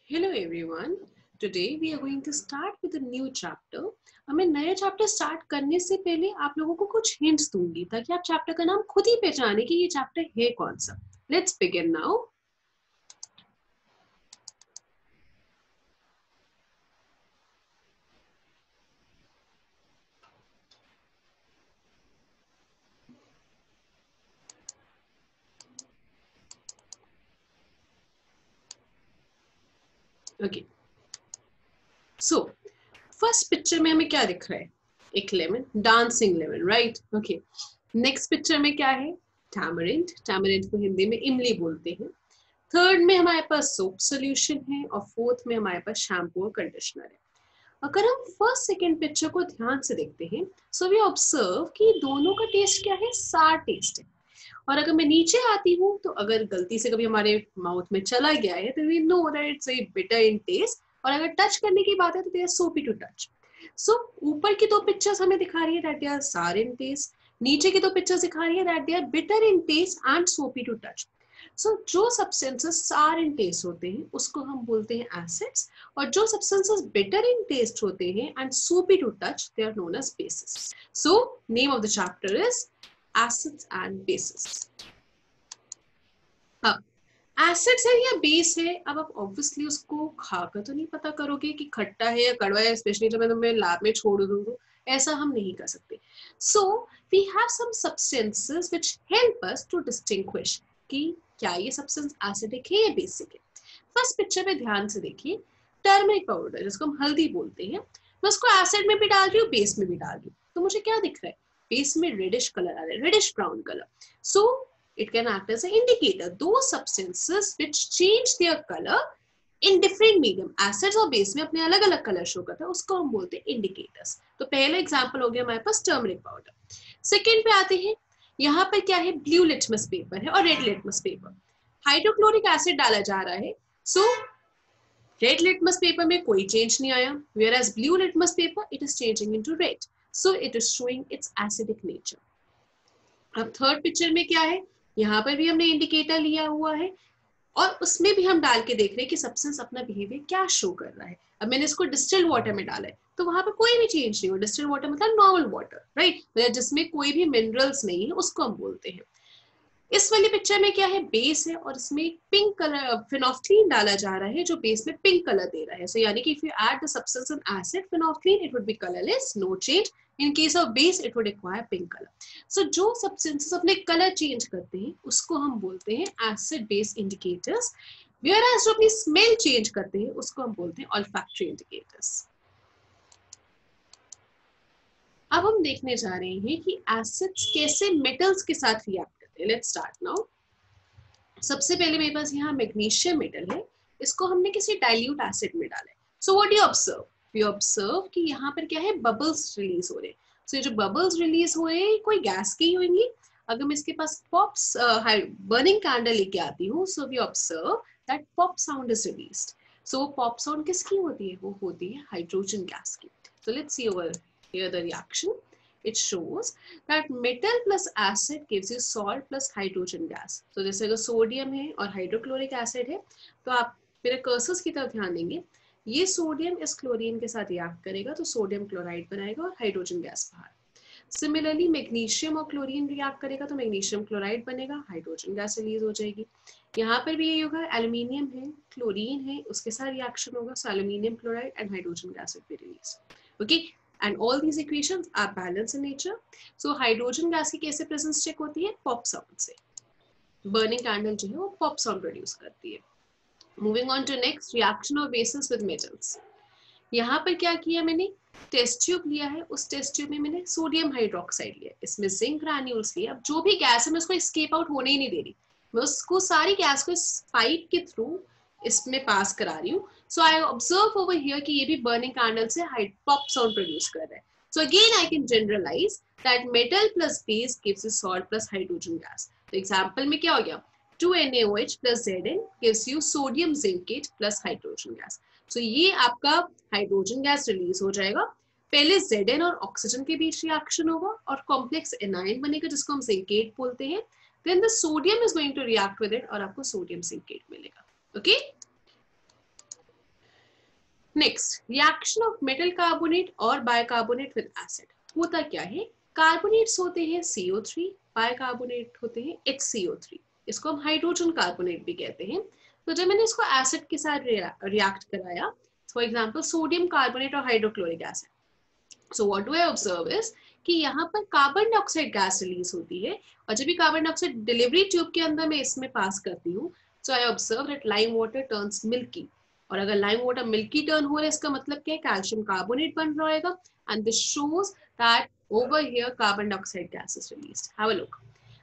Hello everyone. Today we are going to start with a new chapter. मैं नया chapter start करने से पहले आप लोगों को कुछ हिंट्स दूंगी ताकि आप चैप्टर का नाम खुद ही पहचाने कि ये चैप्टर है कौन सा. Let's begin now. Okay. So first picture में हमें क्या दिख रहा है? एक lemon, dancing lemon, right? Okay. Next picture में क्या है? टैमरिंड. टैमरिंड को हिंदी में इमली बोलते हैं. थर्ड में हमारे पास सोप सोल्यूशन है और फोर्थ में हमारे पास शैम्पू और कंडीशनर है. अगर हम फर्स्ट सेकेंड पिक्चर को ध्यान से देखते हैं सो वी ऑब्जर्व कि दोनों का टेस्ट क्या है? सार टेस्ट है. और अगर मैं नीचे आती हूँ तो अगर गलती से कभी हमारे माउथ में चला गया है तो we know that it's very bitter in taste. और अगर टच करने की बात है तो they are soapy to touch. So ऊपर की दो पिक्चर्स हमें दिखा रही है दैट दे आर सार इन टेस्ट. नीचे की दो पिक्चर्स दिखा रही है that they are bitter in taste and soapy to touch. So जो सब्सटेंसेस सार इन टेस्ट होते हैं उसको हम बोलते हैं एसिड्स. और जो सब्सटेंसेस बिटर इन टेस्ट होते हैं and soapy to touch they are known as bases. So name of the chapter is acids and bases. अब एसिड्स है या बेस है, अब आप ऑब्वियसली उसको खाकर तो नहीं पता करोगे कि खट्टा है या कड़वा है, स्पेशली जब मैं तुम्हें लैब में छोड़ दूँ तो ऐसा हम नहीं कर सकते. So we have some substances which help us to distinguish कि क्या ये सब्सटेंस एसिडिक है या बेसिक है. फर्स्ट पिक्चर में ध्यान से देखिए, टर्मरिक पाउडर जिसको हम हल्दी बोलते हैं, मैं उसको एसिड में भी डाल रही हूँ, बेस में भी डाल रही हूँ. तो मुझे क्या दिख रहा है? बेस में रेडिश कलर आ रहा है, reddish brown colour. So it can act as an indicator. Those substances which change their color in different medium, acids और base में अपने अलग अलग कलर शो करता है, उसको हम बोलते हैं इंडिकेटर्स. तो पहला एग्जांपल हो गया हमारे पास टर्मरिक पाउडर. सेकेंड पे आते हैं, यहाँ पर क्या है? ब्लू लिटमस पेपर है और red litmus paper. Hydrochloric acid डाला जा रहा है. सो रेड लिटमस पेपर में कोई चेंज नहीं आया, whereas blue litmus paper it is changing into red, so it is showing its acidic nature. अब थर्ड पिक्चर में क्या है? यहाँ पर भी हमने इंडिकेटर लिया हुआ है और उसमें भी हम डाल के देख रहे हैं कि सब्सटेंस अपना बिहेवियर क्या शो कर रहा है. अब मैंने इसको डिस्टिल्ड वाटर में डाला है तो वहां पर कोई भी चेंज नहीं हो. डिस्टिल्ड वाटर मतलब नॉर्मल वाटर, राइट? मतलब जिसमें कोई भी मिनरल्स नहीं है उसको हम बोलते हैं. इस वाली पिक्चर में क्या है? बेस है और इसमें पिंक कलर फिनोफ्थलीन डाला जा रहा है जो बेस में पिंक कलर दे रहा है. सो यानी कि if you add the substance in acid phenolphthalein it would be colourless, no change. In case of base it would acquire pink colour. So जो सब्सटेंसेस अपने कलर चेंज करते हैं उसको हम बोलते हैं एसिड बेस इंडिकेटर्स. व्हेयरएज जो अपनी स्मेल चेंज करते हैं उसको हम बोलते हैं ऑल्फैक्टरी इंडिकेटर्स. अब हम देखने जा रहे हैं कि एसिड्स कैसे मेटल्स के साथ रिएक्ट करते हैं. Let's start now. सबसे पहले मेरे पास यहाँ मैग्नीशियम मेटल है, इसको हमने किसी डाइल्यूट एसिड में डाला है. So what you observe? We observe कि यहाँ पर क्या है? बबल्स रिलीज हो रहे हैं. सो ये जो बबल्स रिलीज हो रहे हैं कोई गैस की होंगी. अगर मैं इसके पास पॉप्स बर्निंग कैंडल लेके आती हूँ so we observe that pop sound is released. So pop sound किसकी होती है? वो होती है हाइड्रोजन गैस की. So let's see over here the reaction. It shows that metal plus acid gives you salt plus hydrogen gas. So जैसे अगर sodium है और हाइड्रोक्लोरिक एसिड है तो आप मेरे कर्सर्स की तरफ ध्यान देंगे. ये सोडियम इस क्लोरीन के साथ रिएक्ट करेगा तो सोडियम क्लोराइड बनाएगा और हाइड्रोजन गैस बाहर. सिमिलरली मैग्नीशियम और क्लोरीन रिएक्ट करेगा तो मैग्नीशियम क्लोराइड बनेगा, हाइड्रोजन गैस रिलीज हो जाएगी. यहाँ पर भी यही होगा. एल्यूमिनियम है, क्लोरीन है, उसके साथ रिएक्शन होगा so aluminium chloride and hydrogen gas will be release. Okay, and all these equations are balanced in nature. So hydrogen gas की कैसे presence check होती है? pop sound से. burning candle जो है वो pop sound produce करती है. moving on to next, reaction of bases with metals. यहाँ पर क्या किया मैंने? टेस्ट ट्यूब लिया है, उस टेस्ट ट्यूब में मैंने सोडियम हाइड्रोक्साइड लिया, इसमें जिंक ग्रैन्यूल्स लिया. अब जो भी गैस है मैं उसको escape out होने ही नहीं दे रही, मैं उसको सारी गैस को इस पाइप के थ्रू इसमें पास करा रही हूँ. So I observe over here कि ये भी बर्निंग कैंडल से पॉप साउंड प्रोड्यूस कर रहा है. So again I can generalize that metal plus base gives you salt plus hydrogen gas. तो एग्जांपल में क्या हो गया? 2NaOH plus Zn gives you sodium zincate plus hydrogen gas. So ये आपका हाइड्रोजन गैस रिलीज हो जाएगा. पहले Zn और ऑक्सीजन के बीच रिएक्शन होगा और कॉम्प्लेक्स एनाइन बनेगा जिसको हम जिंकेट बोलते हैं. Then the sodium is going to react with it और आपको सोडियम जिंकेट मिलेगा. Okay? Next, reaction of metal carbonate और बाइकार्बोनेट विद एसिड। होता क्या है, कार्बोनेट्स होते हैं CO3, बाइकार्बोनेट होते हैं HCO3, इसको हम हाइड्रोजन कार्बोनेट भी कहते हैं। तो जब मैंने इसको एसिड के साथ रिएक्ट कराया, फॉर एग्जांपल सोडियम कार्बोनेट और hydrochloric acid, so what do I observe is कि यहाँ पर कार्बन डाइऑक्साइड गैस रिलीज होती है, और जब भी कार्बन डाइऑक्साइड डिलीवरी ट्यूब के अंदर मैं इसमें पास करती हूँ, so I observe that lime water turns milky. और अगर लाइम वाटर मिल्की टर्न हो रहा है, इसका मतलब क्या है, कैल्शियम कार्बोनेट बन रहेगा, and this shows that over here carbon dioxide gas is released. Have a look.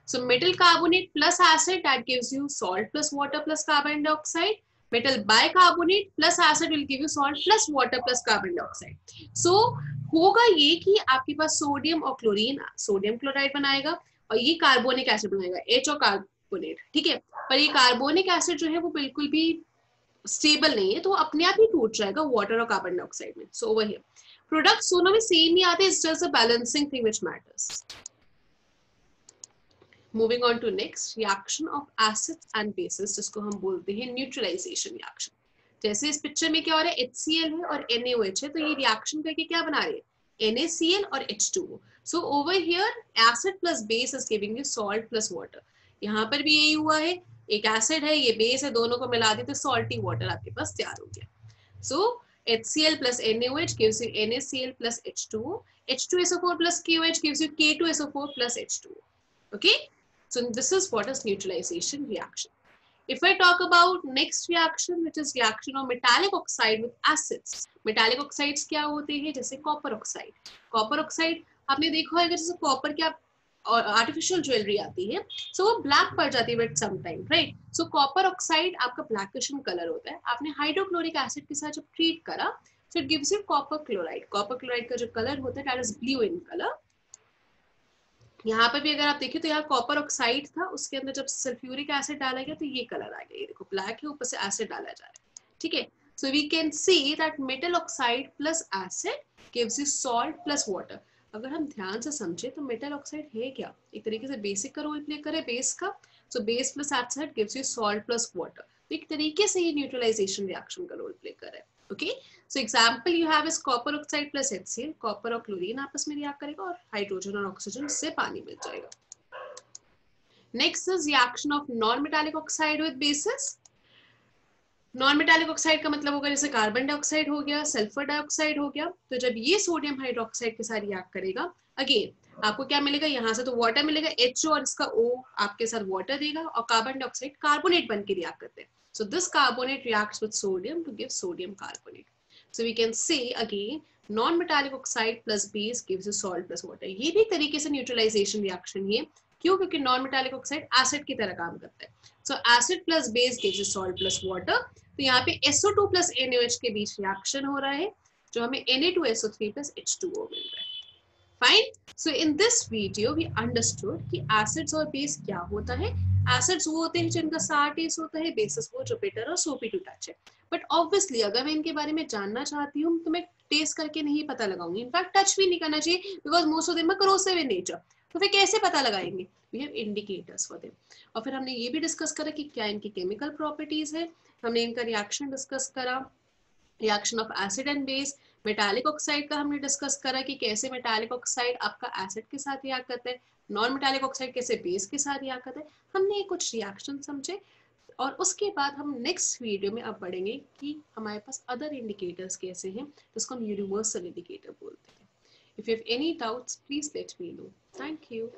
So metal carbonate plus acid, that gives you salt plus water plus carbon dioxide. Metal bicarbonate plus acid will give you salt plus water plus carbon dioxide. So होगा ये कि आपके पास sodium और chlorine sodium chloride बनाएगा, और ये carbonic acid बनाएगा H और कार्बोनेट, ठीक है। पर ये कार्बोनिक एसिड जो है वो बिल्कुल भी स्टेबल नहीं है, तो अपने आप ही टूट जाएगा वाटर और कार्बन डाइऑक्साइड में। सो ओवर हियर प्रोडक्ट्स दोनों में सेम ही आते हैं, it's just a balancing thing which matters. Moving on to next, reaction of acids and bases, जिसको हम बोलते हैं न्यूट्रलाइजेशन रिएक्शन। जैसे इस पिक्चर में क्या हो रहा है, HCl है और NaOH है, तो ये रिएक्शन करके क्या बना रहे हैं, NaCl और H2O। So over here acid plus base is giving you salt plus water. यहाँ पर भी यही हुआ है, एक एसिड है, ये बेस है, दोनों को मिला दी तो सॉल्टी वाटर आपके पास तैयार हो गया। सो HCl plus NaOH gives you NaCl plus H2O. H2SO4 plus KOH gives you K2SO4 plus H2O. Okay, so this is what is neutralization reaction. If I talk about next reaction, which is reaction of metallic oxide with acids. Metallic oxides क्या होते हैं, जैसे copper oxide. Copper oxide आपने देखा होगा, जैसे copper क्या artificial jewellery आती है, सो वो ब्लैक पड़ जाती है with some time, right. So copper oxide आपका ब्लैकिश इन कलर होता है। आपने हाइड्रोक्लोरिक एसिड के साथ जब ट्रीट करा, so it gives you copper chloride. Copper chloride का जो कलर होता है that is blue in colour. यहाँ पर भी अगर आप देखिए तो यहाँ कॉपर ऑक्साइड था, उसके अंदर जब सल्फ्यूरिक एसिड डाला गया तो ये कलर आ गया, ये देखो ब्लैक है, ऊपर से एसिड डाला जा रहा है, ठीक है। So we can see that metal oxide plus acid gives you salt plus water. अगर हम ध्यान से समझे तो मेटल ऑक्साइड है क्या, एक तरीके से बेसिक का रोल प्ले करे, बेस का। So base plus acid gives you salt plus water, तो एक तरीके से ये न्यूट्रलाइजेशन रिएक्शन का रोल प्ले करे। Okay, so example you have is copper oxide plus HCl, copper और क्लोरीन आपस में रिएक्ट करेगा और हाइड्रोजन और ऑक्सीजन से पानी मिल जाएगा। Next is reaction of non metallic oxide with basis. Non metallic oxide का मतलब होगा जैसे कार्बन डाइऑक्साइड हो गया, सल्फर डाइऑक्साइड हो गया, तो जब ये सोडियम हाइड्रोक्साइड के साथ रिएक्ट करेगा, अगेन आपको क्या मिलेगा, यहाँ से तो वाटर मिलेगा, H और इसका O आपके साथ वाटर देगा, और कार्बन डाइऑक्साइड कार्बोनेट बन के रिएक्ट करते हैं। So this carbonate reacts with sodium to give sodium carbonate. So we can say again, non-metallic oxide plus base gives you salt plus water. ये भी एक तरीके से न्यूट्रलाइजेशन रिएक्शन ही है, क्यों, क्योंकि नॉन मेटालिक ऑक्साइड एसिड की तरह काम करता है। सो acid plus base gives you salt plus water. तो यहाँ पे SO2 प्लस NaOH के बीच रिएक्शन हो रहा है, जो हमें Na2SO3 प्लस H2O मिल रहा है। Fine. So in this video we understood कि एसिड्स और बेस क्या होता है। एसिड्स वो होते हैं जिनका सार टेस्ट होता है, बेसिस वो जो बिटर और सोपी टू टच है। बट ऑब्वियसली अगर मैं इनके बारे में जानना चाहती हूँ तो मैं टेस्ट करके नहीं पता लगाऊंगी, इनफैक्ट टच भी नहीं करना चाहिए, because most of them are corrosive in nature. तो फिर कैसे पता लगाएंगे, we have indicators for them. और फिर हमने ये भी डिस्कस करा कि क्या इनकी केमिकल प्रॉपर्टीज है, हमने इनका रिएक्शन डिस्कस करा, reaction of acid and base. Metallic oxide का हमने डिस्कस करा कि कैसे मेटालिक ऑक्साइड आपका एसिड के साथ रिएक्ट करता है, नॉन मेटालिक ऑक्साइड कैसे बेस के साथ रिएक्ट करता है। हमने कुछ रिएक्शन समझे, और उसके बाद हम नेक्स्ट वीडियो में अब पढ़ेंगे कि हमारे पास अदर इंडिकेटर्स कैसे हैं, जिसको हम यूनिवर्सल इंडिकेटर बोलते हैं। If you have any doubts please let me know. Thank you.